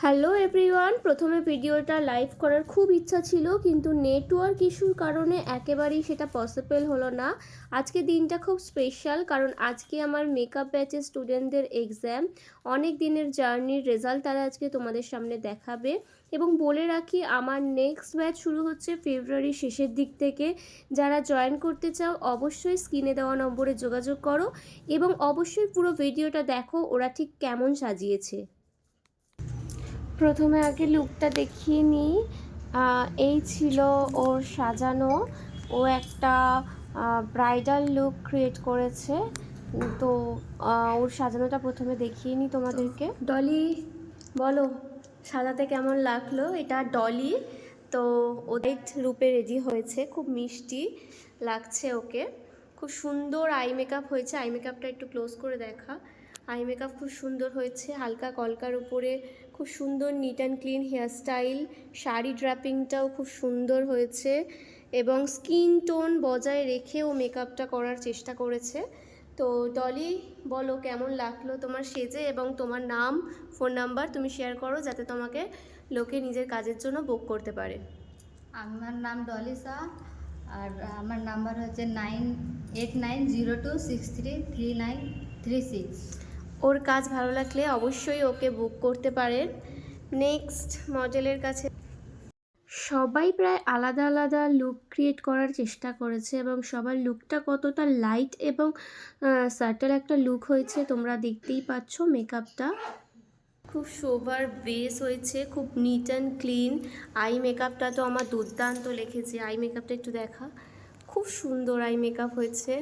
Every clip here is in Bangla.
হ্যালো এভরিওয়ান, প্রথমে ভিডিওটা লাইভ করার খুব ইচ্ছা ছিল, কিন্তু নেটওয়ার্ক ইস্যুর কারণে একেবারেই সেটা পসিবল হলো না। আজকে দিনটা খুব স্পেশাল, কারণ আজকে আমার মেকআপ ব্যাচের স্টুডেন্টদের এক্সাম। অনেক দিনের জার্নির রেজাল্ট তারা আজকে তোমাদের সামনে দেখাবে। এবং বলে রাখি, আমার নেক্সট ব্যাচ শুরু হচ্ছে ফেব্রুয়ারির শেষের দিক থেকে। যারা জয়েন করতে চাও অবশ্যই স্ক্রিনে দেওয়া নম্বরে যোগাযোগ করো এবং অবশ্যই পুরো ভিডিওটা দেখো ওরা ঠিক কেমন সাজিয়েছে। প্রথমে আগে লুকটা দেখিয়ে নিই। এই ছিল ওর সাজানো। ও একটা ব্রাইডাল লুক ক্রিয়েট করেছে। তো ওর সাজানোটা প্রথমে দেখিয়ে নিই তোমাদেরকে। ডলি, বলো সাজাতে কেমন লাগলো? এটা ডলি। তো ওদের রূপে রেডি হয়েছে, খুব মিষ্টি লাগছে ওকে। খুব সুন্দর আই মেকআপ হয়েছে। আই মেকআপটা একটু ক্লোজ করে দেখা। আই মেকআপ খুব সুন্দর হয়েছে, হালকা কলকার উপরে খুব সুন্দর neat and clean hairstyle. Sari ড্র্যাপিংটাও খুব সুন্দর হয়েছে এবং স্কিন টোন বজায় রেখে ও মেকআপটা করার চেষ্টা করেছে। তো ডলি, বলো কেমন লাগলো তোমার সেজে, এবং তোমার নাম, ফোন নাম্বার তুমি শেয়ার করো যাতে তোমাকে লোকে নিজের কাজের জন্য বুক করতে পারে। আমার নাম ডলি শাহ, আর আমার নাম্বার হচ্ছে 989026339336। ওর কাজ ভালো লাগলে অবশ্যই ওকে বুক করতে পারেন। নেক্সট মডেলের কাছে সবাই প্রায় আলাদা আলাদা লুক ক্রিয়েট করার চেষ্টা করেছে এবং সবার লুকটা কতটা লাইট এবং সাটেল একটা লুক হয়েছে তোমরা দেখতেই পাচ্ছ। মেকআপটা খুব সোবার বেস হয়েছে, খুব নিট অ্যান্ড ক্লিন। আই মেকআপটা তো আমার দুর্দান্ত লিখেছে। আই মেকআপটা একটু দেখা, খুব সুন্দর আই মেকআপ হয়েছে।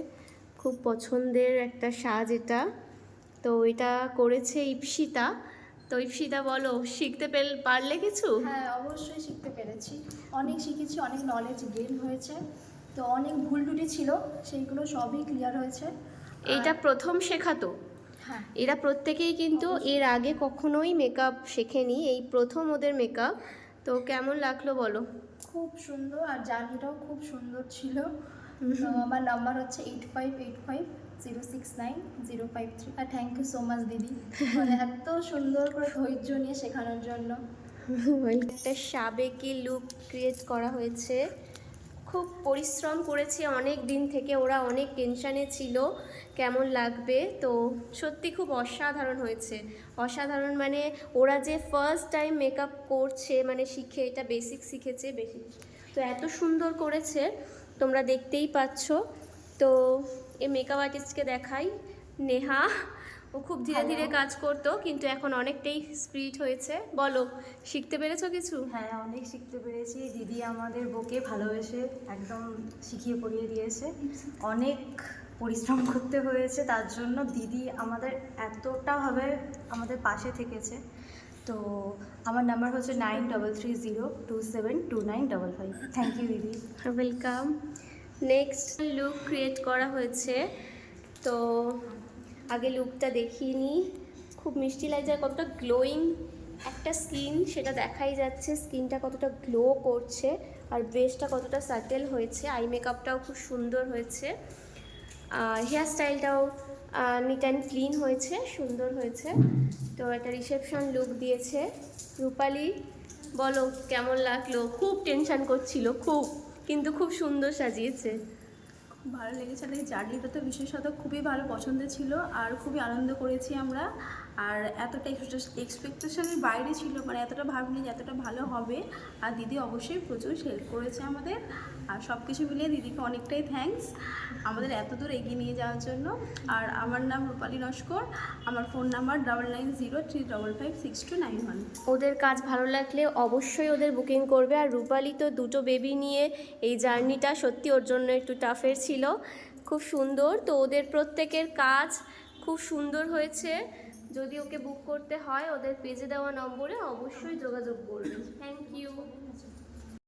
খুব পছন্দের একটা সাজ এটা। তো এটা করেছে ইপসিতা। তো ইপসিতা, বলো শিখতে পারলে কিছু? হ্যাঁ, অবশ্যই শিখতে পেরেছি। অনেক শিখেছি, অনেক নলেজ গেইন হয়েছে। তো অনেক ভুল ত্রুটি ছিল, সেইগুলো সবই ক্লিয়ার হয়েছে। এটা প্রথম শেখাতো? হ্যাঁ, এরা প্রত্যেকেই কিন্তু এর আগে কখনোই মেকআপ শেখেনি, এই প্রথম ওদের মেকআপ। তো কেমন লাগলো বলো? খুব সুন্দর, আর জার্নিটাও খুব সুন্দর ছিল। তো আমার নাম্বার হচ্ছে 8585069053। আর থ্যাংক ইউ সো মাচ দিদি, মানে এত সুন্দর করে ধৈর্য নিয়ে শেখানোর জন্য। একটা সাবেকি লুক ক্রিয়েট করা হয়েছে। খুব পরিশ্রম করেছে অনেক দিন থেকে, ওরা অনেক টেনশানে ছিল কেমন লাগবে। তো সত্যি খুব অসাধারণ হয়েছে। অসাধারণ মানে ওরা যে ফার্স্ট টাইম মেকআপ করছে, মানে শিখে, এটা বেসিক শিখেছে বেসিক। তো এত সুন্দর করেছে তোমরা দেখতেই পাচ্ছ। তো এই মেকআপ আর্টিস্টকে দেখাই, নেহা। ও খুব ধীরে ধীরে কাজ করতো, কিন্তু এখন অনেকটাই স্পিড হয়েছে। বলো, শিখতে পেরেছো কিছু? হ্যাঁ, অনেক শিখতে পেরেছি। দিদি আমাদের বউকে ভালোবেসে একদম শিখিয়ে পড়িয়ে দিয়েছে। অনেক পরিশ্রম করতে হয়েছে তার জন্য। দিদি আমাদের এতটাভাবে আমাদের পাশে থেকেছে। তো আমার নাম্বার হচ্ছে 9330272955। থ্যাংক ইউ দিদি। ওয়েলকাম। নেক্সট লুক ক্রিয়েট করা হয়েছে। তো আগে লুকটা দেখিয়ে নিই। খুব মিষ্টি লাগছে, আর কতটা গ্লোয়িং একটা স্কিন সেটা দেখাই যাচ্ছে। স্কিনটা কতটা গ্লো করছে, আর বেসটা কতটা সাটেল হয়েছে। আই মেকআপটাও খুব সুন্দর হয়েছে। হেয়ার স্টাইলটাও নিট অ্যান্ড ক্লিন হয়েছে, সুন্দর হয়েছে। তো একটা রিসেপশন লুক দিয়েছে। রূপালি, বলো কেমন লাগলো? খুব টেনশন করছিল খুব, কিন্তু খুব সুন্দর সাজিয়েছে। খুব ভালো লেগেছে। আর এই জার্নিটা তো বিশেষত খুবই ভালো পছন্দের ছিল, আর খুবই আনন্দ করেছি আমরা। আর এতটা এক্সপেকটেশনের বাইরে ছিল, মানে এতটা ভাবিনি যে এতটা ভালো হবে। আর দিদি অবশ্যই প্রচুর হেল্প করেছে আমাদের। আর সব কিছু মিলিয়ে দিদিকে অনেকটাই থ্যাঙ্কস আমাদের এত দূর এগিয়ে নিয়ে যাওয়ার জন্য। আর আমার নাম রূপালী নস্কর, আমার ফোন নাম্বার 9903556291। ওদের কাজ ভালো লাগলে অবশ্যই ওদের বুকিং করবে। আর রূপালি তো দুটো বেবি নিয়ে এই জার্নিটা সত্যি ওর জন্য একটু টাফের ছিল। খুব সুন্দর। তো ওদের প্রত্যেকের কাজ খুব সুন্দর হয়েছে। যদি ওকে বুক করতে হয় ওদের পেজে দেওয়া নম্বরে অবশ্যই যোগাযোগ করবে। Thank you.